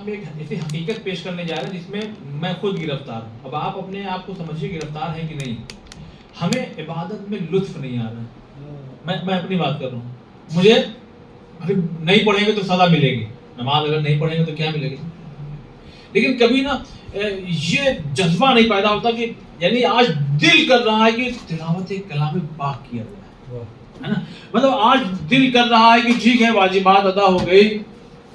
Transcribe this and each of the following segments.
میں ایک ایسی حقیقت پیش کرنے جا رہے ہیں جس میں میں خود گرفتار ہوں. اب آپ اپنے آپ کو سمجھیے گرفتار ہیں کہ نہیں. ہمیں عبادت میں لطف نہیں آ رہا. میں اپنی بات کر رہا ہوں. مجھے نہیں پڑھیں گے تو سزا ملے گی. نماز اگر نہیں پڑھیں گے تو کیا ملے گی. لیکن کبھی نا یہ جذبہ نہیں پیدا ہوتا کہ یعنی آج دل کر رہا ہے کہ تلاوت کلام پاک کیا جائے, ہے نا. مطلب آج دل کر رہا ہے کہ ٹھیک ہے واجبات ادا ہو گئی,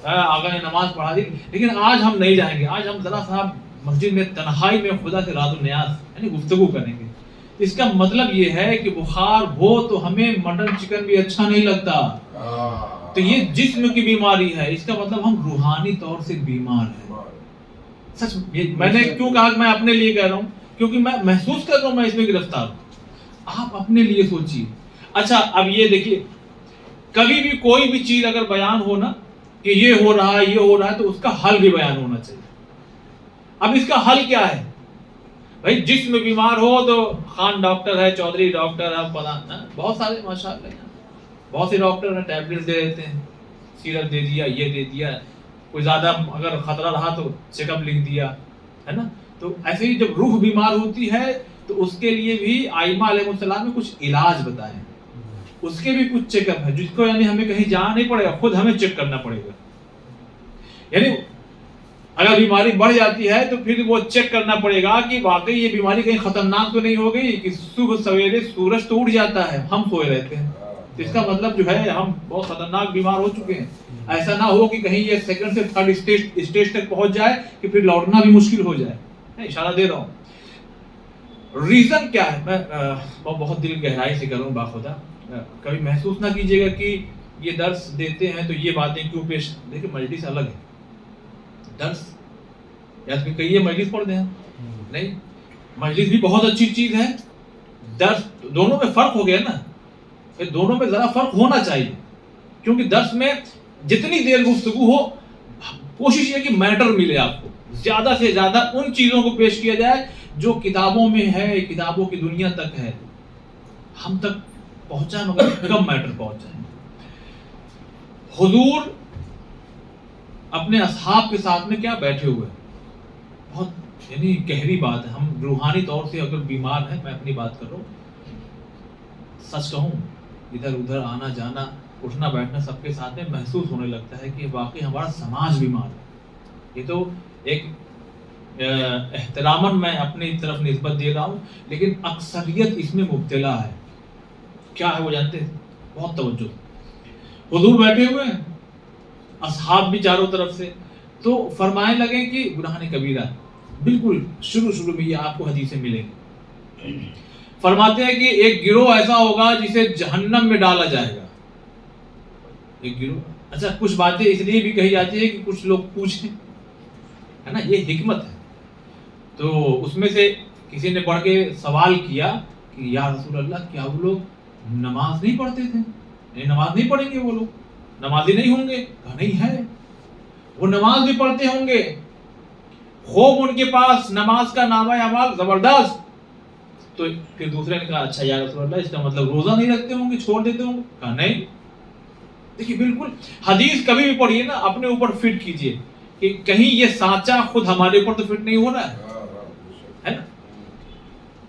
آقا نے نماز پڑھا دی, لیکن آج ہم نہیں جائیں گے. آج ہم ذرا صاحب مسجد میں تنہائی میں خدا سے راز و نیاز یعنی گفتگو کریں گے. اس کا مطلب یہ ہے کہ بخار ہو تو ہمیں مٹن چکن بھی اچھا نہیں لگتا. تو یہ جسم کی بیماری ہے. اس کا مطلب ہم روحانی طور سے بیمار ہیں. سچ میں نے کیوں کہا کہ میں اپنے لیے کہہ رہا ہوں, کیونکہ میں محسوس کر رہا ہوں میں اس میں گرفتار ہوں. آپ اپنے لیے سوچیے. اچھا اب یہ دیکھیے, کبھی بھی کوئی بھی چیز اگر بیان ہو نا کہ یہ ہو رہا ہے یہ ہو رہا ہے تو اس کا حل بھی بیان ہونا چاہیے. اب اس کا حل کیا ہے بھائی؟ جسم بیمار ہو تو خان ڈاکٹر ہے, چودھری ڈاکٹر ہے, بہت سارے ماشاءاللہ بہت سے ڈاکٹر ہیں, ٹیبلٹ دے دیتے ہیں, سیرپ دے دیا, یہ دے دیا, کوئی زیادہ اگر خطرہ رہا تو چیک اپ لکھ دیا, ہے نا. تو ایسے ہی جب روح بیمار ہوتی ہے تو اس کے لیے بھی آئمہ علیہ السلام نے کچھ علاج بتائے ہیں. اس کے بھی کچھ چیک اپ ہے جس کو یعنی ہمیں کہیں جانا نہیں پڑے گا, خود ہمیں چیک کرنا پڑے گا. یعنی اگر بیماری بڑھ جاتی ہے تو پھر وہ چیک کرنا پڑے گا کہ واقعی یہ بیماری کہیں خطرناک تو نہیں ہو گئی کہ صبح سویرے سورج تو اٹھ جاتا ہے, ہم سوئے رہتے ہیں. اس کا مطلب جو ہے ہم بہت خطرناک بیمار ہو چکے ہیں. ایسا نہ ہو کہ کہیں یہ سیکنڈ سے تھرڈ اسٹیج تک پہنچ جائے کہ پھر لوٹنا بھی مشکل ہو جائے. میں اشارہ دے رہا ہوں. ریزن کیا ہے؟ میں بہت دل گہرائی سے کروں باخدا, کبھی محسوس نہ کیجیے گا کہ یہ درس دیتے ہیں تو یہ باتیں کیوں پیش. دیکھیں مجلس الگ ہے, درس یا پھر کہیے مجلس پڑھتے ہیں نہیں, مجلس بھی بہت اچھی چیز ہے, درس دونوں میں فرق ہو گیا نا. دونوں میں ذرا فرق ہونا چاہیے, کیونکہ درس میں جتنی دیر گفتگو ہو کوشش یہ کہ میٹر ملے آپ کو, زیادہ سے زیادہ ان چیزوں کو پیش کیا جائے جو کتابوں میں ہے, کتابوں کی دنیا تک ہے, ہم تک پہنچا مگر کم میٹر پہنچا ہے. حضور اپنے اصحاب کے ساتھ میں کیا بیٹھے ہوئے, بہت یعنی گہری بات ہے. ہم روحانی طور سے اگر بیمار ہیں, میں اپنی بات کر رہا ہوں, سچ کہوں ادھر ادھر آنا جانا اٹھنا بیٹھنا سب کے ساتھ میں محسوس ہونے لگتا ہے کہ واقعی ہمارا سماج بیمار ہے. یہ تو ایک احتراماً میں اپنی طرف نسبت دے رہا ہوں, لیکن اکثریت اس میں مبتلا ہے. کیا ہے وہ جانتے ہیں؟ بہت توجہ. حضور بیٹھے ہوئے ہیں, اصحاب بھی چاروں طرف سے, تو فرمانے لگے کہ گناہ کبیرہ. بالکل شروع میں یہ آپ کو حدیثیں ملیں گی. فرماتے ہیں کہ ایک گروہ ایسا ہوگا جسے جہنم میں ڈالا جائے گا. ایک گروہ, اچھا کچھ باتیں اس لیے بھی کہی جاتی ہے کہ کچھ لوگ پوچھیں, ہے نا, یہ حکمت ہے. تو اس میں سے کسی نے پڑھ کے سوال کیا کہ یا رسول اللہ کیا وہ لوگ نماز نہیں پڑھتے تھے؟ نہیں نماز نہیں پڑھیں گے وہ لوگ, نمازی نہیں ہوں گے؟ کہا نہیں ہے, وہ نماز بھی پڑھتے ہوں گے, خوب ان کے پاس نماز کا نامہ اعمال زبردست. تو پھر دوسرے نے کہا اچھا یا رسول اللہ اس کا مطلب روزہ نہیں رکھتے ہوں گے, چھوڑ دیتے ہوں گے؟ کہا نہیں. دیکھیے بالکل حدیث کبھی بھی پڑھیے نا اپنے اوپر فٹ کیجئے کہ کہیں یہ سانچہ خود ہمارے اوپر تو فٹ نہیں ہو رہا ہے نا.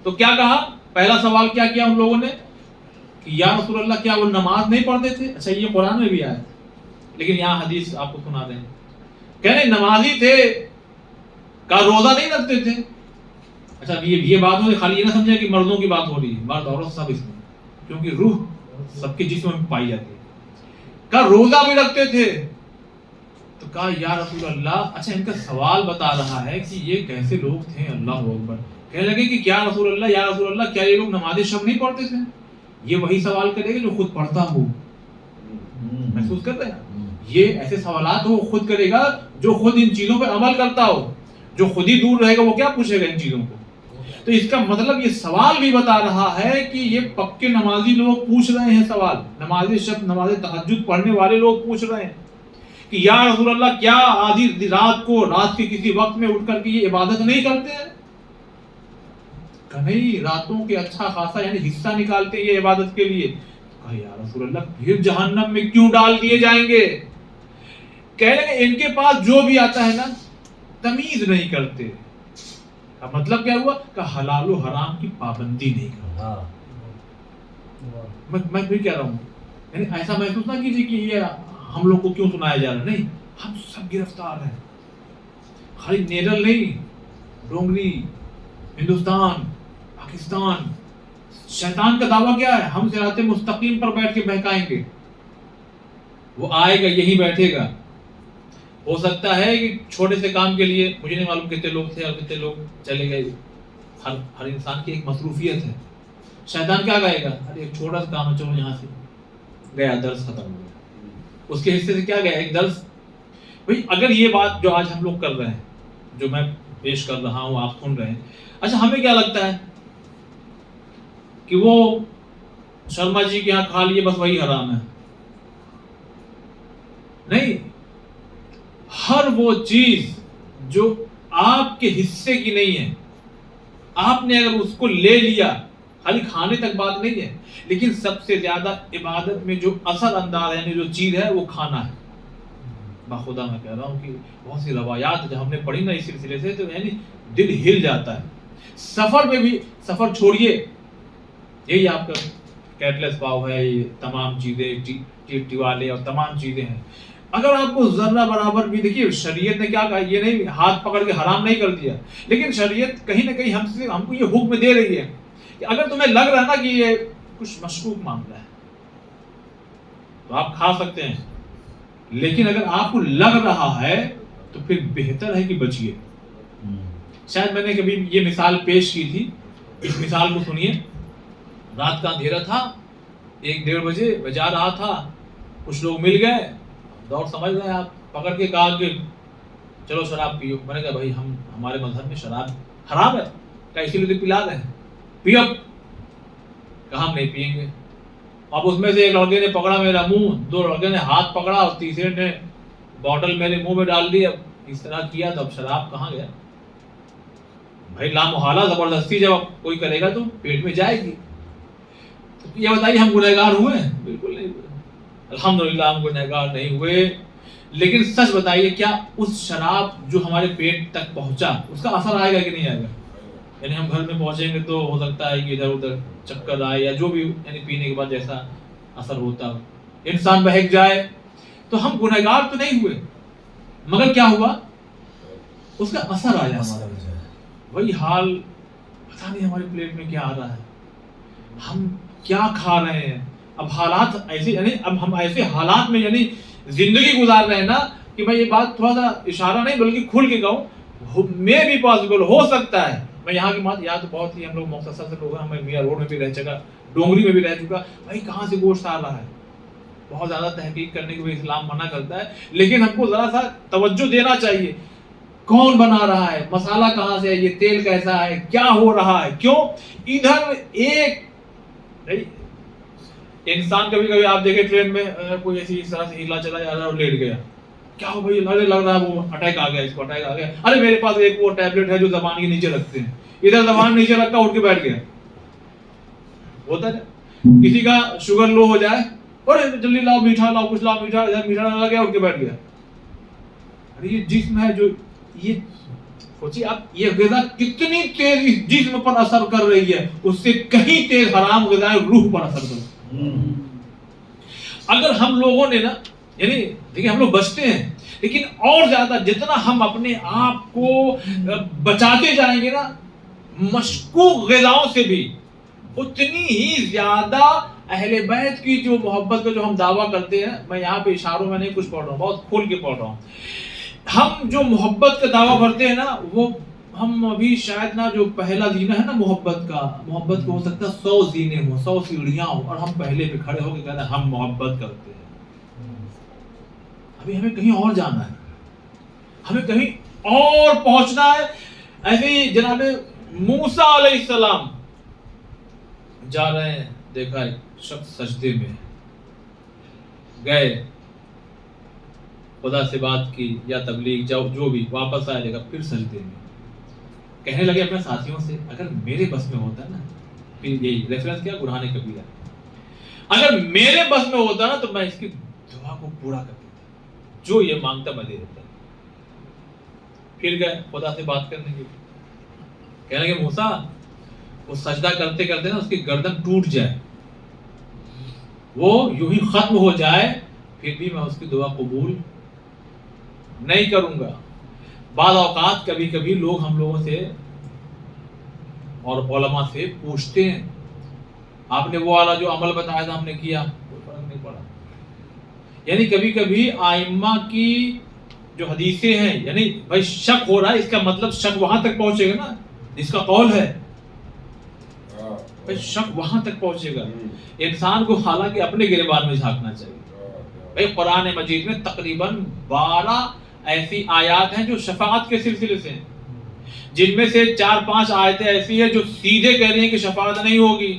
تو کیا کہا, پہلا سوال کیا کیا ان لوگوں نے کہ یا رسول اللہ کیا وہ نماز نہیں پڑھتے تھے؟ اچھا یہ قرآن میں بھی آیا ہے, لیکن یہاں حدیث آپ کو سنا دیں. کہہ رہے نمازی تھے, کہا روزہ نہیں رکھتے تھے. اچھا یہ بات ہو, خالی یہ نہ سمجھا کہ مردوں کی بات ہو رہی ہے, مرد عورت سب اس میں, کیونکہ روح سب کے جسم میں پائی جاتی ہے. کہا روزہ بھی رکھتے تھے. تو کہا یا رسول اللہ, اچھا ان کا سوال بتا رہا ہے کہ یہ کیسے لوگ تھے. اللہ اکبر. کہنے لگے کہ کیا رسول اللہ, یا رسول اللہ کیا یہ لوگ نماز شب نہیں پڑھتے تھے؟ یہ وہی سوال کرے گا جو خود پڑھتا ہو. محسوس کرتے ہیں, یہ ایسے سوالات وہ خود کرے گا جو خود ان چیزوں پہ عمل کرتا ہو. جو خود ہی دور رہے گا وہ کیا پوچھے گا ان چیزوں کو. تو اس کا مطلب یہ سوال بھی بتا رہا ہے کہ یہ پکے نمازی لوگ پوچھ رہے ہیں سوال, نماز شب نماز تہجد پڑھنے والے لوگ پوچھ رہے ہیں کہ یا رسول اللہ کیا آدھی رات کو رات کے کسی وقت میں اٹھ کر کے یہ عبادت نہیں کرتے ہیں؟ کہ نہیں, راتوں کے اچھا خاصا یعنی حصہ نکالتے ہیں یہ عبادت کے لیے. کہا یا رسول اللہ پھر جہنم میں کیوں ڈال دیے جائیں گے؟ کہنے لگے ان کے پاس جو بھی آتا ہے نا تمیز نہیں کرتے. کا مطلب کیا ہوا کہ حلال و حرام کی پابندی نہیں کرتا. میں پھر کہہ رہا ہوں یعنی ایسا محسوس نہ کیجیے کہ یہ ہم لوگ کو کیوں سنایا جا رہا ہے. نہیں, ہم سب گرفتار ہیں. خالی نیرل نہیں, ڈونگری, ہندوستان, پاکستان. شیطان کا دعویٰ کیا ہے؟ ہم صراط مستقیم پر بیٹھ کے بہکائیں گے. وہ آئے گا, یہی بیٹھے گا. ہو سکتا ہے کہ چھوٹے سے کام کے لیے, مجھے نہیں معلوم کتنے لوگ تھے اور کتنے لوگ چلے گئے. ہر انسان کی ایک مصروفیت ہے. شیطان کیا کہے گا؟ ارے ایک چھوٹا سا کام ہے, چلو یہاں سے گیا, درس ختم ہو گیا. اس کے حصے سے کیا گیا؟ ایک درس. بھائی اگر یہ بات جو آج ہم لوگ کر رہے ہیں, جو میں پیش کر رہا ہوں, آپ سن رہے ہیں, اچھا ہمیں کیا لگتا ہے کہ وہ شرما جی کے یہاں کھا لیے بس وہی حرام ہے؟ نہیں, ہر وہ چیز جو آپ کے حصے کی نہیں ہے, آپ نے اگر اس کو لے لیا, خالی کھانے تک بات نہیں ہے, لیکن سب سے زیادہ عبادت میں جو اثر انداز یعنی جو چیز ہے وہ کھانا ہے. بخدا میں کہہ رہا ہوں کہ بہت سی روایات جب ہم نے پڑھی نا اس سلسلے سے تو یعنی دل ہل جاتا ہے. سفر میں بھی, سفر چھوڑیے, یہی آپ کا کیٹلس پاؤ ہے, یہ تمام چیزیں, ٹی والے اور تمام چیزیں ہیں. اگر آپ کو ذرہ برابر بھی, دیکھیے شریعت نے کیا کہا, یہ نہیں ہاتھ پکڑ کے حرام نہیں کر دیا, لیکن شریعت کہیں نہ کہیں ہم کو یہ حکم دے رہی ہے کہ اگر تمہیں لگ رہا ہے نا کہ یہ کچھ مشکوک معاملہ ہے تو آپ کھا سکتے ہیں, لیکن اگر آپ کو لگ رہا ہے تو پھر بہتر ہے کہ بچیے. شاید میں نے کبھی یہ مثال پیش کی تھی, اس مثال کو سنیے. رات کا اندھیرا تھا, 1-1:30 بجے میں جا رہا تھا, کچھ لوگ مل گئے, دور سمجھ رہے ہیں آپ, پکڑ کے کہا کہ چلو شراب پیو. میں نے کہا بھائی ہمارے مذہب میں شراب حرام ہے, کیا اسی لیے پلا رہے ہیں, پیو. کہا ہم نہیں پئیں گے. اب اس میں سے ایک لڑکے نے پکڑا میرا منہ, 2 لڑکے نے ہاتھ پکڑا اور تیسرے نے بوتل میرے منہ میں ڈال دی. اب اس طرح کیا تو اب شراب کہاں گیا؟ بھائی لامحالہ زبردستی جب کوئی کرے گا تو پیٹ میں جائے گی. یہ بتائیے ہم گنہگار ہوئے؟ بالکل نہیں ہوئے, الحمدللہ ہم گنہگار نہیں ہوئے. لیکن سچ بتائیے کیا اس شراب جو ہمارے پیٹ تک پہنچا اس کا اثر آئے گا کہ نہیں آئے گا؟ یعنی ہم گھر میں پہنچیں گے تو ہو سکتا ہے کہ ادھر ادھر چکر آئے یا جو بھی, یعنی پینے کے بعد جیسا اثر ہوتا ہو, انسان بہک جائے. تو ہم گنہگار تو نہیں ہوئے, مگر کیا ہوا, اس کا اثر آیا ہمارا. وہی حال, پتہ نہیں ہمارے پلیٹ میں کیا آ رہا ہے, ہم کیا کھا رہے ہیں. اب حالات ایسے, یعنی اب ہم ایسے حالات میں یعنی زندگی گزار رہے ہیں نا کہ میں یہ بات تھوڑا سا اشارہ نہیں بلکہ کھل کے کہوں, میں بھی پاسبل ہو سکتا ہے. میں یہاں کی بات, یہاں تو بہت ہی ہم لوگ مختصر سے لوگ ہیں, میں میاں روڈ میں بھی رہ چکا, ڈونگری میں بھی رہ چکا. بھائی کہاں سے گوشت آ رہا ہے, بہت زیادہ تحقیق کرنے کو بھی اسلام منع کرتا ہے, لیکن ہم کو ذرا سا توجہ دینا چاہیے. کون بنا رہا ہے, مسالہ کہاں سے ہے, یہ تیل کیسا ہے, کیا ہو رہا ہے, کیوں ادھر ایک انسان. کبھی کبھی آپ دیکھیں ٹرین میں کوئی ایسی اس طرح سے ہلا چلا جا رہا ہے اور لیٹ گیا, کیا ہو بھائی, ارے لگ رہا ہے وہ اٹیک آ گیا, اس کو اٹیک آ گیا. ارے میرے پاس ایک وہ ٹیبلٹ ہے جو زبان کے نیچے رکھتے ہیں, ادھر زبان نیچے رکھا, اٹھ کے بیٹھ گیا. ہوتا ہے کسی کا شوگر لو ہو جائے, ارے جلدی لاؤ میٹھا لاؤ, کچھ لاؤ میٹھا, ادھر میٹھا ڈالا گیا, اٹھ کے بیٹھ گیا. ارے یہ جسم ہے جو, یہ سوچیے آپ, یہ غذا کتنی تیز اس جسم پر اثر کر رہی ہے, اس سے کہیں تیز حرام غذائیں روح پر اثر کر رہی ہے. اگر ہم لوگوں نے نا, یعنی دیکھیں ہم لوگ بچتے ہیں, لیکن اور زیادہ جتنا ہم اپنے آپ کو بچاتے جائیں گے نا مشکوک غذاؤں سے بھی, اتنی ہی زیادہ اہل بیت کی جو محبت کا جو ہم دعویٰ کرتے ہیں, میں یہاں پہ اشاروں میں نہیں کچھ پڑھ رہا ہوں, بہت کھول کے پڑھ رہا ہوں, ہم جو محبت کا دعویٰ بھرتے ہیں نا, وہ ہم ابھی شاید نا جو پہلا زینہ ہے نا محبت کا ہو سکتا ہے 100 زینے ہوں, 100 سیڑھیاں ہوں, اور ہم پہلے پہ کھڑے ہو کے کہتے ہیں ہم محبت کرتے ہیں. ابھی ہمیں کہیں اور جانا ہے, ہمیں کہیں اور پہنچنا ہے. ایسے ہی جناب موسیٰ علیہ السلام جا رہے ہیں, دیکھا ایک شخص سجدے میں گئے, خدا سے بات کی یا تبلیغ جو بھی, واپس آئے دیکھا پھر سجدے میں. کہنے لگے اپنے ساتھیوں سے, اگر میرے بس میں ہوتا نا, پھر یہی ریفرنس کیا قرآن کبیرہ, اگر میرے بس میں ہوتا نا تو میں اس کی دعا کو پورا کر دیتا. جو یہ مانگتا میں دے دیتا. پھر گئے خدا سے بات کرنے کے لیے، کہنے لگے موسیٰ وہ سجدہ کرتے کرتے نا اس کی گردن ٹوٹ جائے، وہ یوں ہی ختم ہو جائے، پھر بھی میں اس کی دعا قبول نہیں کروں گا. بعض اوقات کبھی کبھی لوگ ہم لوگوں سے اور علماء سے پوچھتے ہیں آپ نے وہ والا جو عمل بتایا تھا ہم نے کیا، کوئی فرق نہیں پڑا. یعنی کبھی کبھی آئمہ کی جو حدیثیں ہیں، یعنی بھائی شک ہو رہا ہے، اس کا مطلب شک وہاں تک پہنچے گا نا جس کا قول ہے، بھائی شک وہاں تک پہنچے گا. انسان کو حالانکہ اپنے گریبان میں جھانکنا چاہیے. بھائی قرآن مجید میں تقریباً 12 ایسی آیات ہیں جو شفاعت کے سلسلے سے ہیں، جن میں سے 4-5 آیتیں ایسی ہیں جو سیدھے کہہ رہی ہیں کہ شفاعت نہیں ہوگی.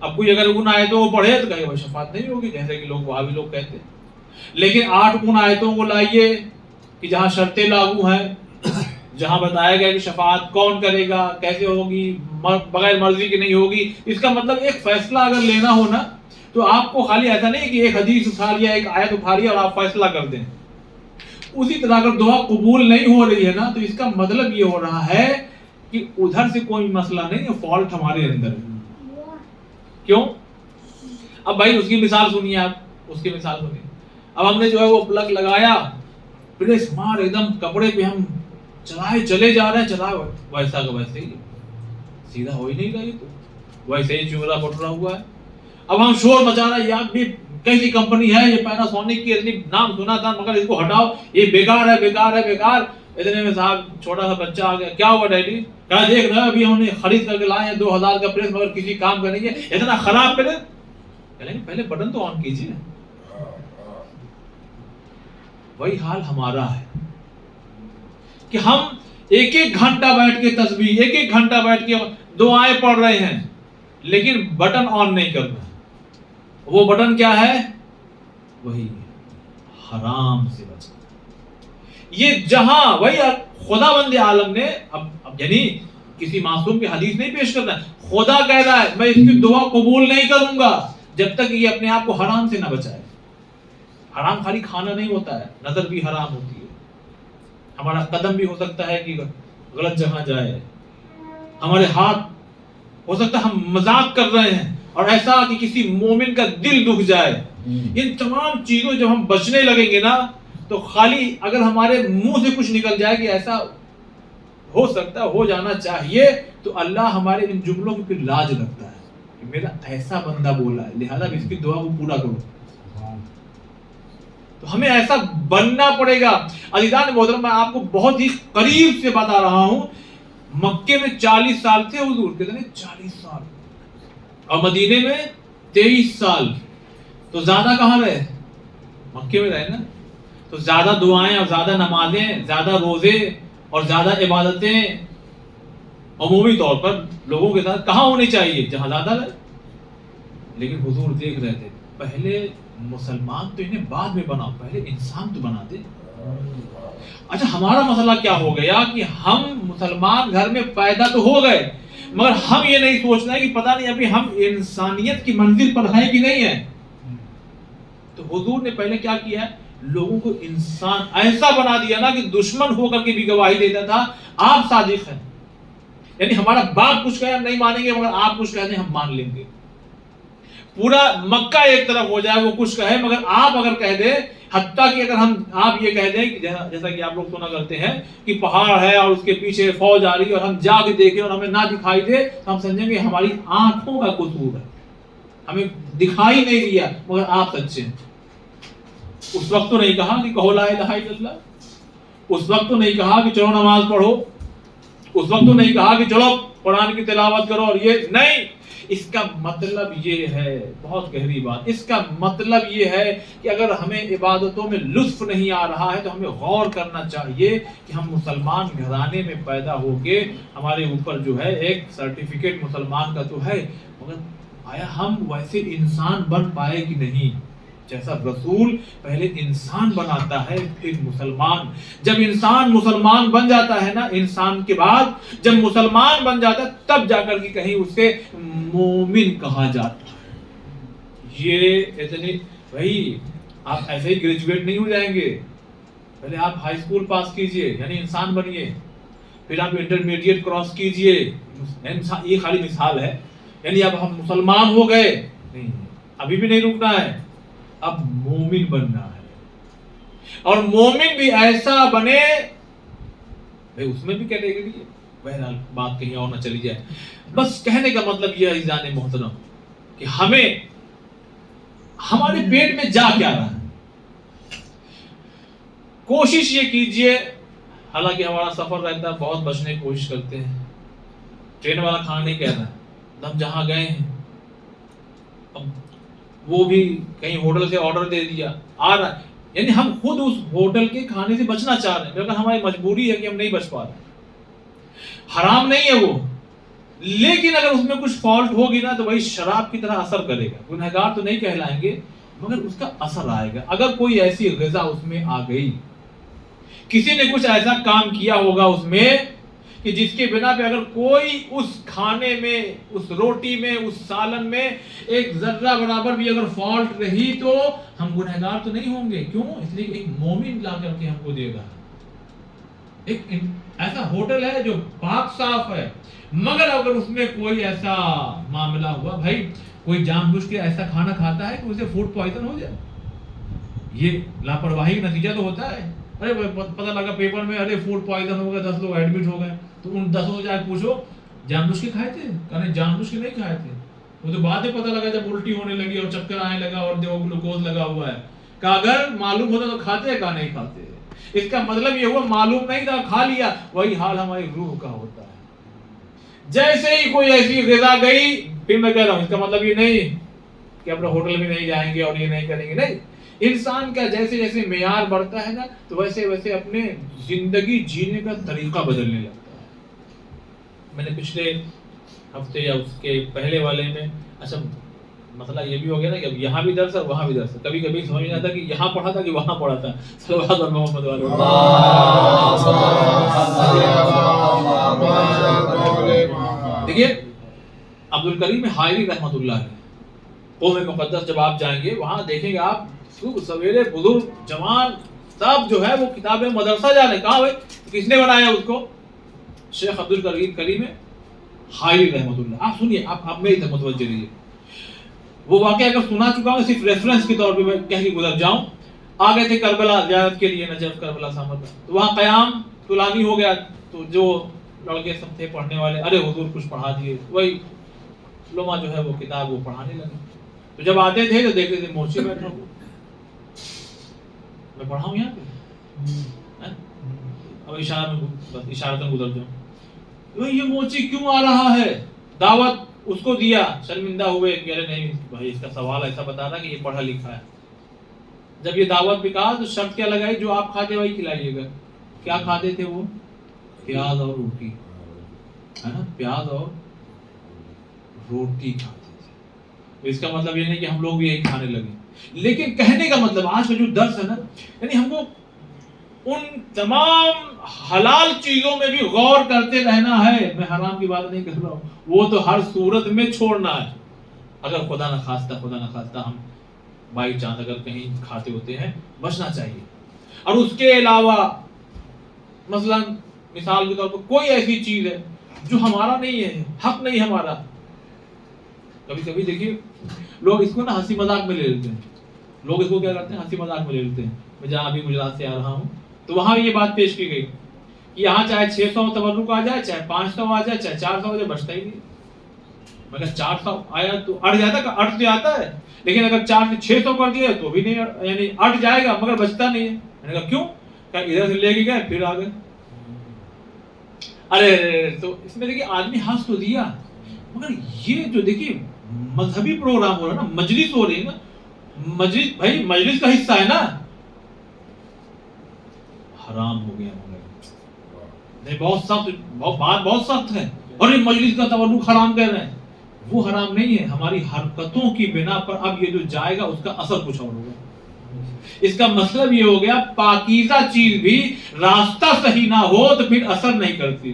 اب کوئی اگر ان آیتوں کو پڑھے تو کہے وہ شفاعت نہیں ہوگی، جیسے کہ لوگ وہاں بھی لوگ کہتے ہیں. لیکن 8 ان آیتوں کو لائیے کہ جہاں شرطیں لاگو ہیں، جہاں بتایا گیا کہ شفاعت کون کرے گا، کیسے ہوگی، بغیر مرضی کی نہیں ہوگی. اس کا مطلب ایک فیصلہ اگر لینا ہو نا تو آپ کو خالی ایسا نہیں کہ ایک حدیث اٹھا لیا، ایک آیت اٹھا لیا اور آپ فیصلہ کر دیں. اسی طرح اگر دعا قبول نہیں ہو رہی ہے نا تو اس کا مطلب یہ ہو رہا ہے کہ ادھر سے کوئی مسئلہ نہیں ہے، فالٹ ہمارے اندر ہے. کیوں؟ اب بھائی اس کی مثال سنیے، آپ اس کی مثال سنیے. اب ہم نے جو ہے وہ پلگ لگایا، پریس مار ایک دم کپڑے پہ ہم چلائے چلے جا رہے ہیں، چلائے ویسا کا ویسے ہی سیدھا ہو ہی نہیں رہا، یہ تو ویسے ہی چمرا پٹرا ہوا ہے. اب ہم شور مچا رہے ہیں، یار بھی کیسی کمپنی ہے یہ، پیناسونک کی، اتنی نام سنا تھا مگر اس کو ہٹاؤ، یہ بیکار ہے بیکار ہے بیکار. اتنے میں صاحب چھوٹا سا بچہ آ گیا، کیا ہوا ڈیڈی؟ کہا دیکھ رہے ابھی ہم نے خرید کر کے لائے ہیں 2000 کا پریس، مگر کسی کام کا نہیں ہے، اتنا خراب پریس. کہیں پہلے بٹن تو آن کیجیے. وہی حال ہمارا ہے کہ ہم ایک ایک گھنٹہ بیٹھ کے تسبیح، ایک ایک گھنٹہ بیٹھ کے دعائیں پڑھ رہے ہیں، لیکن بٹن آن نہیں کر رہے. وہ بٹن کیا ہے؟ وہی حرام سے بچنا. یہ جہاں وہی خدا بند عالم نے اب یعنی کسی معصوم کی حدیث نہیں پیش کرنا ہے، خدا کہہ رہا ہے میں اس کی دعا قبول نہیں کروں گا جب تک یہ اپنے آپ کو حرام سے نہ بچائے. حرام خالی کھانا نہیں ہوتا ہے، نظر بھی حرام ہوتی ہے. ہمارا قدم بھی ہو سکتا ہے کہ غلط جگہ جائے، ہمارے ہاتھ ہو سکتا ہے ہم مذاق کر رہے ہیں اور ایسا کہ کسی مومن کا دل دکھ جائے. ان تمام چیزوں جب ہم بچنے لگیں گے نا تو خالی اگر ہمارے منہ سے کچھ نکل جائے کہ ایسا ہو سکتا ہے، ہو جانا چاہیے، تو اللہ ہمارے ان جملوں کی پھر لاج رکھتا ہے کہ میرا ایسا بندہ بولا ہے، لہذا اس کی دعا کو پورا کرو. تو ہمیں ایسا بننا پڑے گا. عزیزان محترم، میں آپ کو بہت ہی قریب سے بتا رہا ہوں، مکے میں 40 سال تھے حضور، کتنے 40 سال، اور مدینے میں 23 سال. تو زیادہ کہاں رہے؟ مکے میں رہے نا. تو زیادہ دعائیں اور زیادہ نمازیں، زیادہ روزے اور زیادہ عبادتیں عمومی طور پر لوگوں کے ساتھ کہاں ہونی چاہیے؟ جہاں زیادہ رہے. لیکن حضور دیکھ رہے تھے پہلے مسلمان تو انہیں بعد میں بناؤ، پہلے انسان تو بنا دے. اچھا ہمارا مسئلہ کیا ہو گیا کہ ہم مسلمان گھر میں پیدا تو ہو گئے مگر ہم یہ نہیں سوچ رہے کہ پتہ نہیں ابھی ہم انسانیت کی منزل پر ہیں کہ نہیں ہیں. تو حضور نے پہلے کیا کیا؟ لوگوں کو انسان ایسا بنا دیا نا کہ دشمن ہو کر کے بھی گواہی دیتا تھا آپ صادق ہیں. یعنی ہمارا باپ کچھ کہے ہم نہیں مانیں گے مگر آپ کچھ کہہ دیں ہم مان لیں گے. پورا مکہ ایک طرف ہو جائے وہ کچھ کہے مگر آپ اگر کہہ دیں، حتیٰ کہ اگر آپ یہ کہہ دیں کہ جیسا کہ آپ لوگ سنا کرتے ہیں کہ پہاڑ ہے اور اس کے پیچھے فوج آ رہی ہے اور ہم جا کے دیکھیں اور ہمیں نہ دکھائی دے تو ہم سمجھیں گے ہماری آنکھوں کا قصور ہے، ہمیں دکھائی نہیں دیا مگر آپ سچے ہیں. اس وقت تو نہیں کہا کہ کہو لا الہ الا اللہ، اس وقت تو نہیں کہا کہ چلو نماز پڑھو، اس وقت تو نہیں کہا کہ چلو قرآن کی تلاوت کرو، اور یہ نہیں. اس کا مطلب یہ ہے، بہت گہری بات، اس کا مطلب یہ ہے کہ اگر ہمیں عبادتوں میں لطف نہیں آ رہا ہے تو ہمیں غور کرنا چاہیے کہ ہم مسلمان گھرانے میں پیدا ہو کے ہمارے اوپر جو ہے ایک سرٹیفکیٹ مسلمان کا تو ہے، مگر آیا ہم ویسے انسان بن پائے کہ نہیں؟ جیسا رسول پہلے انسان بناتا ہے پھر مسلمان. جب انسان مسلمان بن جاتا ہے نا، انسان کے بعد جب مسلمان بن جاتا ہے تب جا کر کے کہیں اسے مومن کہا جاتا ہے. یہ اتنی بھائی آپ ایسے ہی گریجویٹ نہیں ہو جائیں گے، پہلے آپ ہائی اسکول پاس کیجئے یعنی انسان بنیے, پھر آپ انٹرمیڈیٹ کراس کیجئے, یہ خالی مثال ہے, یعنی اب ہم مسلمان ہو گئے نہیں, ابھی بھی نہیں رکنا ہے, اب مومن بننا ہے. اور مومن بھی ایسا بنے, بھائی اس میں بھی کیٹیگری ہے, بہرحال بات کہیں اور نہ چلی جائے. بس کہنے کا مطلب یہ عزیزان محترم کہ ہمیں ہمارے پیٹ میں جا کیا رہا ہے, کوشش یہ کیجئے, حالانکہ ہمارا سفر رہتا ہے بہت بچنے کی کوشش کرتے ہیں, ٹرین والا کھانا نہیں کہہ رہا ہے, ہم جہاں گئے ہیں اب وہ بھی کہیں ہوٹل سے آرڈر دے دیا آ رہا ہے, یعنی ہم خود اس ہوٹل کے کھانے سے بچنا چاہ رہے ہیں, لیکن ہماری مجبوری ہے کہ ہم نہیں بچ پا رہے. حرام نہیں ہے وہ, لیکن اگر اس میں کچھ فالٹ ہوگی نا تو وہی شراب کی طرح اثر کرے گا. گنہگار تو نہیں کہلائیں گے مگر اس کا اثر آئے گا. اگر کوئی ایسی غذا اس میں آ گئی, کسی نے کچھ ایسا کام کیا ہوگا اس میں کہ جس کے بنا پہ اگر کوئی اس کھانے میں, اس روٹی میں, اس سالن میں ایک ذرہ برابر بھی اگر فالٹ رہی تو ہم گنہگار تو نہیں ہوں گے. کیوں؟ اس لیے ایک مومن لا کر کے ہم کو دے گا. ایک ایسا ہوٹل ہے جو پاک صاف ہے, مگر اگر اس میں کوئی ایسا معاملہ ہوا, بھائی کوئی جان بوجھ کے ایسا کھانا کھاتا ہے کہ اسے فوڈ پوائزن ہو جائے, یہ لاپرواہی کا نتیجہ تو ہوتا ہے. ارے پتہ لگا پیپر میں ارے فوڈ پوائزن ہو گیا, 10 لوگ ایڈمٹ ہو گئے, تو ان 10 سے جا کے پوچھو جان بوجھ کے کھائے تھے؟ کہنے جان بوجھ کے نہیں کھائے تھے, وہ تو بعد میں پتہ لگا جب الٹی ہونے لگی اور چکر آنے لگا اور دیو گلوکوز لگا ہوا ہے. کہ اگر معلوم ہوتا تو کھاتے ہیں, کہا نہیں کھاتے. اس کا مطلب یہ ہوا معلوم نہیں تھا, کھا لیا. وہی حال ہماری روح کا ہوتا ہے. جیسے ہی کوئی ایسی غذا گئی, پھر میں کہہ رہا ہوں اس کا مطلب یہ نہیں کہ اپنے ہوٹل میں نہیں جائیں گے اور یہ نہیں کریں گے, نہیں. انسان کا جیسے جیسے معیار بڑھتا ہے نا تو ویسے ویسے اپنے زندگی جینے کا طریقہ بدلنے لگتا ہے. میں نے پچھلے ہفتے یا اس کے پہلے والے میں, اچھا مسئلہ یہ بھی ہو گیا نا کہ اب یہاں بھی درس ہے وہاں بھی درس ہے. کبھی کبھی سمجھ نہیں آتا کہ یہاں پڑھا تھا کہ وہاں پڑھا تھا. صلوات محمد والے دیکھیے عبد الکریم حائری رحمۃ اللہ علیہ, قوم مقدس جب آپ جائیں گے وہاں دیکھیں گے آپ صبح سویرے بزرگ جوان سب جو ہے وہ کتابیں مدرسہ جا رہے. کہاں بھائی کس نے بنایا اس کو؟ شیخ عبد الکریم حائری رحمۃ اللہ. آپ سنیے, آپ میری طرف متوجہ رہیے. وہ واقعہ اگر سنا چکا ہوں صرف ریفرنس کے طور پہ میں کہہ کے گزر جاؤں. آ گئے تھے کربلا زیارت کے لیے, نجف کربلا سامر, تو وہاں قیام طولانی ہو گیا. تو جو لڑکے سب تھے پڑھنے والے, ارے حضور کچھ پڑھا دیے. وہی علماء جو ہے وہ کتاب وہ پڑھانے لگے. تو جب آتے تھے تو دیکھتے تھے موچی بیٹھا ہوں, میں پڑھاؤں یہاں پہ, اب اشارتاً گزر جاؤں. یہ موچی کیوں آ رہا ہے؟ دعوت اس کو دیا, شرمندہ ہوئے کہ ارے نہیں بھائی اس کا سوال ایسا بتا رہا کہ یہ پڑھا لکھا ہے. جب یہ دعوت بھی کہا تو شرط کیا لگائی, جو آپ کھاتے وہی کھلائیے گا. کیا کھاتے تھے وہ؟ پیاز اور روٹی, ہے نا, پیاز اور روٹی کھاتے تھے. اس کا مطلب یہ نہیں کہ ہم لوگ بھی یہی کھانے لگے, لیکن کہنے کا مطلب آج کا جو درس ہے نا, یعنی ہم کو ان تمام حلال چیزوں میں بھی غور کرتے رہنا ہے. میں حرام کی بات نہیں کر رہا ہوں, وہ تو ہر صورت میں چھوڑنا ہے. اگر خدا نہ خواستہ ہم بائی چاند اگر کہیں کھاتے ہوتے ہیں, بچنا چاہیے. اور اس کے علاوہ مثلا مثال کے طور پر کوئی ایسی چیز ہے جو ہمارا نہیں ہے, حق نہیں ہمارا. کبھی کبھی دیکھیے لوگ اس کو نا ہنسی مذاق میں لے لیتے ہیں. لوگ اس کو کیا کرتے ہیں, ہنسی مذاق میں لے لیتے ہیں. میں جہاں ابھی گجرات سے آ رہا ہوں تو وہاں یہ بات پیش کی گئی کہ یہاں چاہے 600 تبرک آ جائے, چاہے 500 آ جائے, چاہے 400 آ جائے, بچتا ہی نہیں. مگر 400 آیا تو اٹ جاتا, اٹ تو آتا ہے, لیکن اگر 4 سے 600 کر دیا تو بھی نہیں, یعنی اٹ جائے گا مگر بچتا نہیں ہے. میں نے کہا کیوں؟ کہ ادھر سے لے کے گئے پھر آ گئے. ارے تو اس میں دیکھیے آدمی ہنس تو دیا, مگر یہ جو دیکھیے مذہبی پروگرام ہو رہا ہے نا, مجلس ہو رہی ہے نا, مجلس بھائی مجلس کا حصہ ہے نا, حرام ہو گیا. نہیں بہت سخت, بات بہت سخت ہے. اور یہ مجلس کا تبرک حرام کہہ رہے ہیں, وہ حرام نہیں ہے. ہماری حرکتوں کی بنا پر اب یہ جو جائے گا اس کا اثر کچھ اور ہوگا. اس کا مطلب یہ ہو گیا پاکیزہ چیز بھی راستہ صحیح نہ ہو تو پھر اثر نہیں کرتی.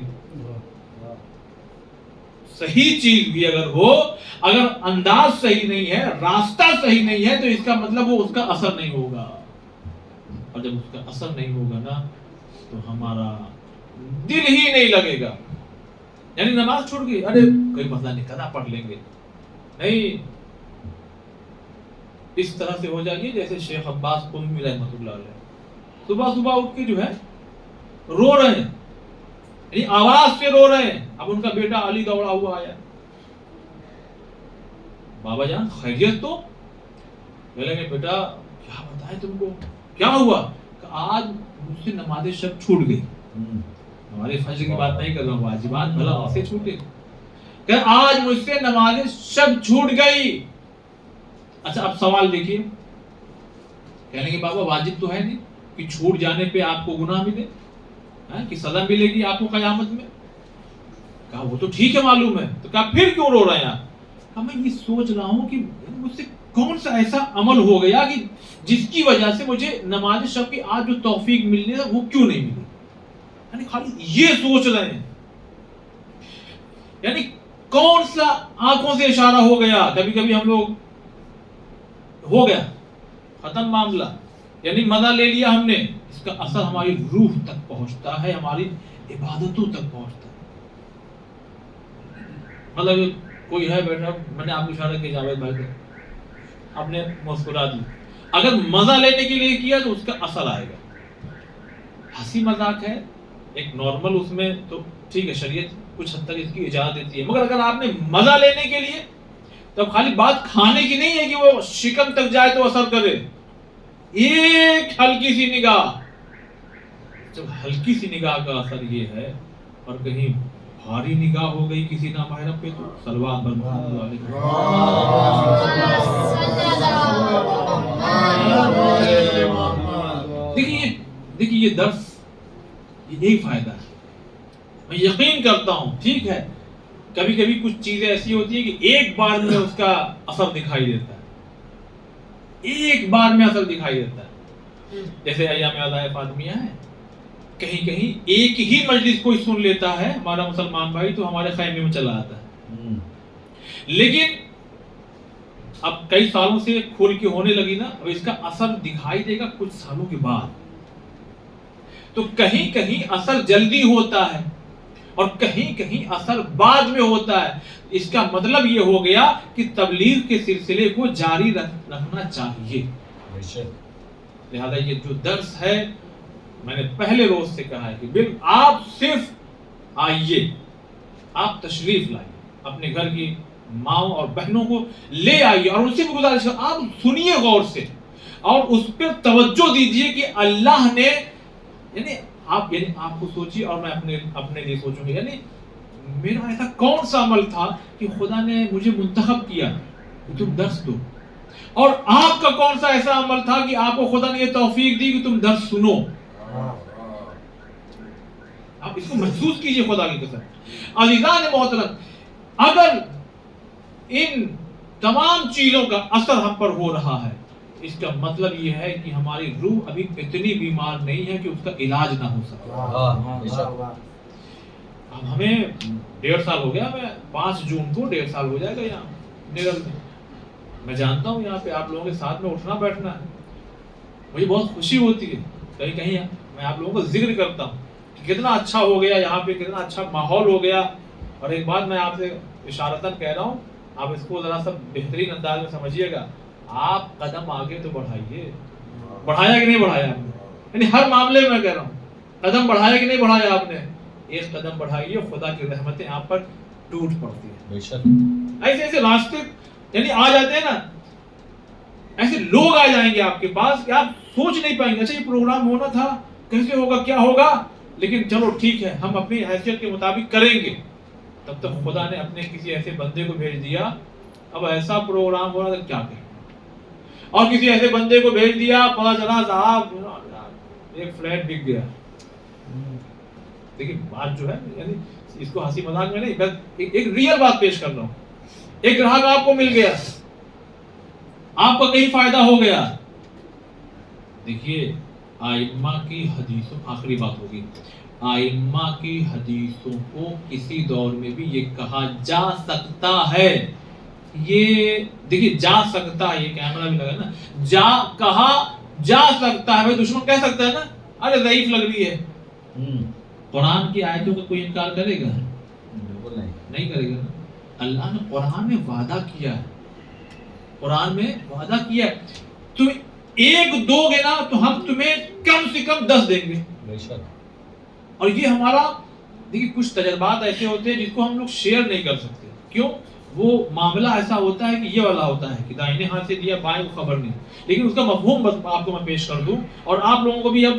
صحیح چیز بھی اگر ہو, اگر انداز صحیح نہیں ہے, راستہ صحیح نہیں ہے, تو اس کا مطلب وہ اس کا اثر نہیں ہوگا. اور جب اس کا اثر نہیں ہوگا نا تو ہمارا دل ہی نہیں لگے گا. یعنی نماز چھوٹ گئی, ارے کوئی مسئلہ نہیں, کدا پڑھ لیں گے, نہیں. اس طرح سے ہو جائے گی جیسے شیخ عباس قمی رحمۃ اللہ علیہ صبح صبح اٹھ کے جو ہے رو رہے ہیں, یعنی آواز سے رو رہے ہیں. اب ان کا بیٹا علی دوڑا ہوا آیا, بابا جان خیریت تو؟ بولے کہ بیٹا کیا بتائیں تم کو, کیا ہوا؟ کہ آج مجھ سے نماز شب چھوٹ گئی. ہمارے فجر کی بات نہیں کر رہا ہوں, واجبات بھلا ویسے چھوٹے, کہ آج مجھ سے نماز شب چھوٹ گئی. اچھا اب سوال دیکھیے, کہنے کہ بابا واجب تو ہے نہیں کہ چھوٹ جانے پہ آپ کو گناہ ملے, کہ سزا ملے گی آپ کو قیامت میں. کہا وہ تو ٹھیک ہے معلوم ہے, تو کہا پھر کیوں رو رہے ہیں آپ؟ کہا میں یہ سوچ رہا ہوں کہ مجھ سے کون سا ایسا عمل ہو گیا کہ جس کی وجہ سے مجھے نماز شب کی آج جو توفیق ملنی ہے وہ کیوں نہیں ملی. یعنی خالی یہ سوچ رہے ہیں, یعنی کون سا آنکھوں سے اشارہ ہو گیا. کبھی کبھی ہم لوگ ہو گیا ختم معاملہ, یعنی مزہ لے لیا ہم نے, اس کا اثر ہماری روح تک پہنچتا ہے, ہماری عبادتوں تک پہنچتا ہے. مطلب کوئی ہے بیٹھا, میں نے آپ کو اشارہ کیا جاوید بھائی کو, آپ نے مسکرا دی, اگر مزہ لینے کے لیے کیا تو اس کا اثر آئے گا. ہنسی مذاق ہے ایک نارمل, اس میں تو ٹھیک ہے, شریعت کچھ حد تک اس کی اجازت دیتی ہے, مگر اگر آپ نے مزہ لینے کے لیے, تب خالی بات کھانے کی نہیں ہے کہ وہ شکم تک جائے تو اثر کرے. ایک ہلکی سی نگاہ, جب ہلکی سی نگاہ کا اثر یہ ہے, اور کہیں بھاری نگاہ ہو گئی کسی نامحرم پہ تو صلوات برمحمد علیہ. دیکھیے یہ درس یہی فائدہ ہے. میں یقین کرتا ہوں, ٹھیک ہے کبھی کبھی کچھ چیزیں ایسی ہوتی ہیں کہ ایک بار میں اس کا اثر دکھائی دیتا ہے, ایک بار میں اثر دکھائی دیتا ہے. جیسے ایام عزائے فاطمیہ ہے, کہیں کہیں ایک ہی مجلس کوئی سن لیتا ہے ہمارا مسلمان بھائی تو ہمارے خیمے میں چلا آتا ہے. لیکن اب کئی سالوں سے کھول کے ہونے لگی نا, اب اس کا اثر دکھائی دے گا کچھ سالوں کے بعد. تو کہیں کہیں اثر جلدی ہوتا ہے اور کہیں کہیں اثر بعد میں ہوتا ہے. اس کا مطلب یہ ہو گیا کہ تبلیغ کے سلسلے کو جاری رکھنا چاہیے. لہذا یہ جو درس ہے, میں نے پہلے روز سے کہا ہے کہ آپ صرف آئیے, آپ تشریف لائیے, اپنے گھر کی ماؤں اور بہنوں کو لے آئیے, اور ان سے بھی گزارش کریں آپ سنیے غور سے, اور اس پہ توجہ دیجیے کہ اللہ نے, یعنی آپ کو سوچیے اور میں اپنے لیے سوچوں گی, یعنی میرا ایسا کون سا عمل تھا کہ خدا نے مجھے منتخب کیا کہ تم درس دو, اور آپ کا کون سا ایسا عمل تھا کہ آپ کو خدا نے یہ توفیق دی کہ تم درس سنو. آپ اس کو محسوس کیجئے خدا کی قسم. عزیزان محترم, اگر ان تمام چیزوں کا اثر ہم پر ہو رہا ہے, اس کا مطلب یہ ہے کہ ہماری روح ابھی اتنی بیمار نہیں ہے کہ اس کا علاج نہ ہو سکے. اب ہمیں 1.5 سال ہو گیا, میں 5 جون کو 1.5 سال ہو جائے گا یہاں نیرل میں. میں جانتا ہوں یہاں پہ آپ لوگوں کے ساتھ میں اٹھنا بیٹھنا ہے, مجھے بہت خوشی ہوتی ہے. کہیں کہیں میں آپ لوگوں کو ذکر کرتا ہوں کہ کتنا اچھا ہو گیا یہاں پہ, کتنا اچھا ماحول ہو گیا. اور ایک بات میں آپ سے اشارتاً کہہ رہا ہوں, آپ اس کو ذرا سا بہترین انداز میں سمجھیے گا. آپ قدم آگے تو بڑھائیے, بڑھایا کہ نہیں بڑھایا آپ نے, یعنی ہر معاملے میں کہہ رہا ہوں, قدم بڑھایا کہ نہیں بڑھایا آپ نے. ایک قدم بڑھائیے, خدا کی رحمتیں آپ پر ٹوٹ پڑتی ہیں. ایسے ایسے راستے یعنی آ جاتے ہیں نا, ایسے لوگ آ جائیں گے آپ کے پاس کہ آپ سوچ نہیں پائیں گے, اچھا یہ پروگرام ہونا تھا, کیسے ہوگا, کیا ہوگا, لیکن چلو ٹھیک ہے ہم اپنی حیثیت کے مطابق کریں گے. تب تک خدا نے اپنے کسی ایسے بندے کو بھیج دیا, اب ایسا پروگرام ہو رہا تھا کیا کہیں, اور کسی ایسے بندے کو بھیج دیا, پتا چلا صاحب ایک فلیٹ بک گیا. دیکھیں بات جو ہے, یعنی اس کو ہنسی مذاق میں نہیں, بس ایک ریئل بات پیش کر رہا ہوں. ایک گراہک آپ کو مل گیا, آپ کا کہیں فائدہ ہو گیا. دیکھیے آئمہ کی حدیثوں, آخری بات ہوگی, آئمہ کی حدیثوں کو کسی دور میں بھی یہ کہا جا سکتا ہے, یہ دیکھیے جا سکتا ہے, یہ کیمرہ بھی لگا نا, جا کہا جا سکتا ہے. دشمن کہہ سکتا ہے نا ارے ضعیف لگ رہی ہے. قرآن کی آیتوں کا کوئی انکار کرے گا؟ نہیں کرے گا. اللہ نے قرآن میں وعدہ کیا ہے, قرآن میں وعدہ کیا ہے, تم ایک دو گے نا تو ہم تمہیں کم سے کم 10 دیں گے. اور یہ ہمارا دیکھیے کچھ تجربات ایسے ہوتے ہیں جس کو ہم لوگ شیئر نہیں کر سکتے. کیوں؟ وہ معاملہ ایسا ہوتا ہے کہ یہ والا ہوتا ہے کہ دائیں ہاتھ سے دیا بائیں کو خبر نہیں. لیکن اس کا مفہوم بس آپ کو میں پیش کر دوں, اور آپ لوگوں کو بھی اب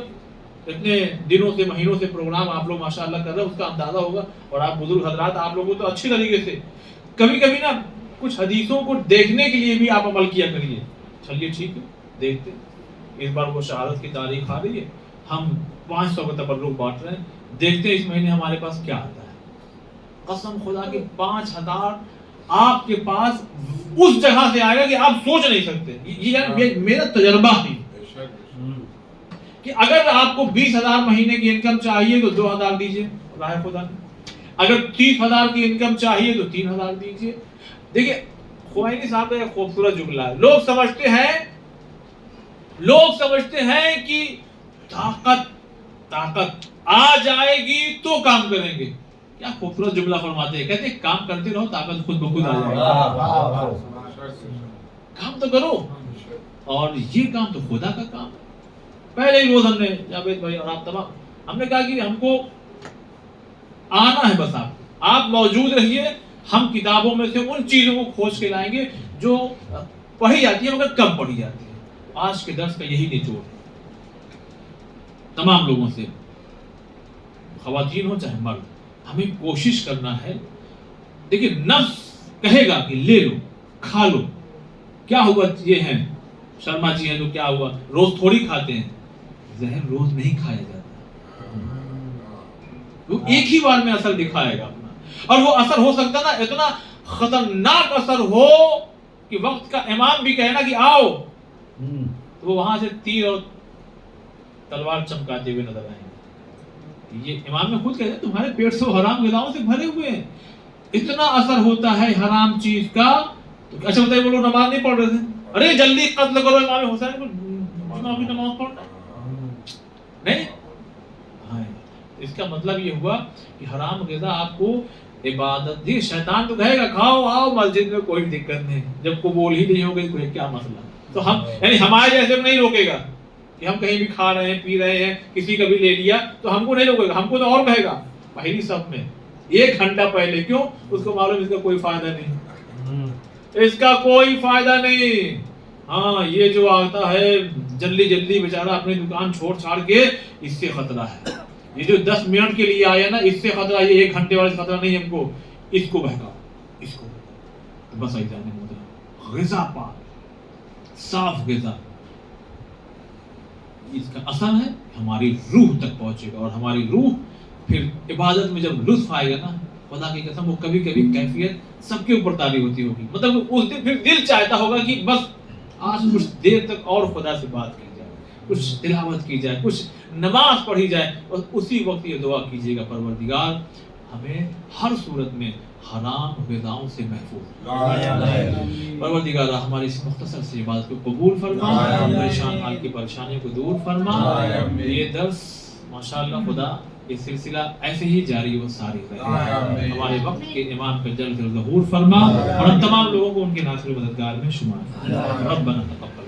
اتنے دنوں سے مہینوں سے پروگرام آپ لوگ ماشاءاللہ کر رہے ہیں, اس کا اندازہ ہوگا. اور آپ بزرگ حضرات آپ لوگوں کو تو اچھی طریقے سے کبھی کبھی نا کچھ حدیثوں کو دیکھنے کے لیے بھی آپ عمل کیا کریے. چلیے ٹھیک ہے, دیکھتے. اس بار وہ شہادت کی تاریخ آ رہی ہے, ہم 500 کا تبرک بانٹ رہے ہیں, دیکھتے ہیں اس مہینے ہمارے پاس کیا آتا ہے. قسم خدا کے 5000 آپ کے پاس اس جگہ سے آئے گا کہ آپ سوچ نہیں سکتے. یہ میرا تجربہ ہے کہ اگر آپ کو 20,000 مہینے کی انکم چاہیے تو 2,000 دیجیے راہ خدا نے. اگر 30,000 کی انکم چاہیے تو 3,000 دیجیے. دیکھیے خوائنی صاحب کا ایک خوبصورت جملہ ہے. لوگ سمجھتے ہیں کہ طاقت آ جائے گی تو کام کریں گے. کیا خوبصورت جملہ فرماتے ہیں, کہتے ہیں کام کرتے رہو طاقت خود بخود آ جائے گی. کام تو کرو, اور یہ کام تو خدا کا کام ہے. پہلے ہی روز ہم نے جاوید بھائی اور آپ تمام ہم نے کہا کہ ہم کو آنا ہے, بس آپ موجود رہیے. ہم کتابوں میں سے ان چیزوں کو کھوج کے لائیں گے جو پڑھی جاتی ہے مگر کم پڑھی جاتی ہے. آج کے درس کا یہی نچوڑ ہے. تمام لوگوں سے, خواتین ہو چاہے مرد, ہمیں کوشش کرنا ہے. دیکھیے نفس کہے گا کہ لے لو کھا لو, کیا ہوا یہ ہے شرما جی ہیں تو کیا ہوا, روز تھوڑی کھاتے ہیں. زہر روز نہیں کھایا جاتا, وہ ایک ہی بار میں اثر دکھائے گا اپنا. اور وہ اثر ہو سکتا نا اتنا خطرناک اثر ہو کہ وقت کا امام بھی کہے نا کہ آؤ, تو وہ وہاں سے تیر اور تلوار چمکاتے ہوئے نظر آئیں گے. یہ امام نے خود کہتے ہیں تمہارے پیٹ سے حرام غذاؤں سے بھرے ہوئے ہیں. اتنا اثر ہوتا ہے حرام چیز کا. اچھا بتائیے وہ لوگ نماز نہیں پڑھ رہے تھے, ارے جلدی قتل کرو امام حسین کو, جمعہ کی نماز پڑھنا نہیں. ہاں, اس کا مطلب یہ ہوا کہ حرام غذا آپ کو عبادت دی. شیطان تو کہے گا کھاؤ آؤ مسجد میں, کوئی دقت نہیں. جب قبول ہی نہیں ہوگی کوئی کیا مسئلہ. تو ہم یعنی ہمارے جیسے نہیں روکے گا کہ ہم کہیں بھی کھا رہے ہیں پی رہے ہیں, کسی کا بھی لے لیا تو ہم کو نہیں روکے گا. ہم کو تو اور کہے گا پہلی صف میں 1 گھنٹہ پہلے. کیوں؟ اس کو معلوم اس کا کوئی فائدہ نہیں, اس کا کوئی فائدہ نہیں. ہاں یہ جو آتا ہے جلدی بیچارہ اپنی دکان چھاڑ کے, اس سے خطرہ ہے. یہ جو 10 منٹ کے لیے آیا نا, اس سے خطرہ. یہ 1 گھنٹے والا خطرہ نہیں ہم کو. اس کو بہکاؤ, اس کو بس ایسا نہیں ہوتا. غذا پاک صاف غذا, اس کا اثر ہے ہماری روح تک پہنچے گا. اور ہماری روح پھر عبادت میں جب لطف آئے گا نا, خدا کی قسم وہ کبھی کیفیت سب کے اوپر طاری ہوتی ہوگی. مطلب اس دن پھر دل چاہتا ہوگا کہ بس آج کچھ دیر تک اور خدا سے بات کی جائے, کچھ تلاوت کی جائے, کچھ نماز پڑھی جائے. اور اسی وقت یہ دعا کیجیے گا پروردگار ہمیں ہر صورت میں حرام غذاؤں سے محفوظ. پروردگار ہماری اس مختصر سی عبادت کو قبول فرما, پریشان حال کی پریشانیوں کو دور فرما. یہ درس ماشاءاللہ خدا یہ سلسلہ ایسے ہی جاری و ساری رہے. ہمارے وقت کے امام کا جلد ظہور فرما, اور ہم تمام لوگوں کو ان کے ناصر و مددگار میں شمار. ربنا تقبل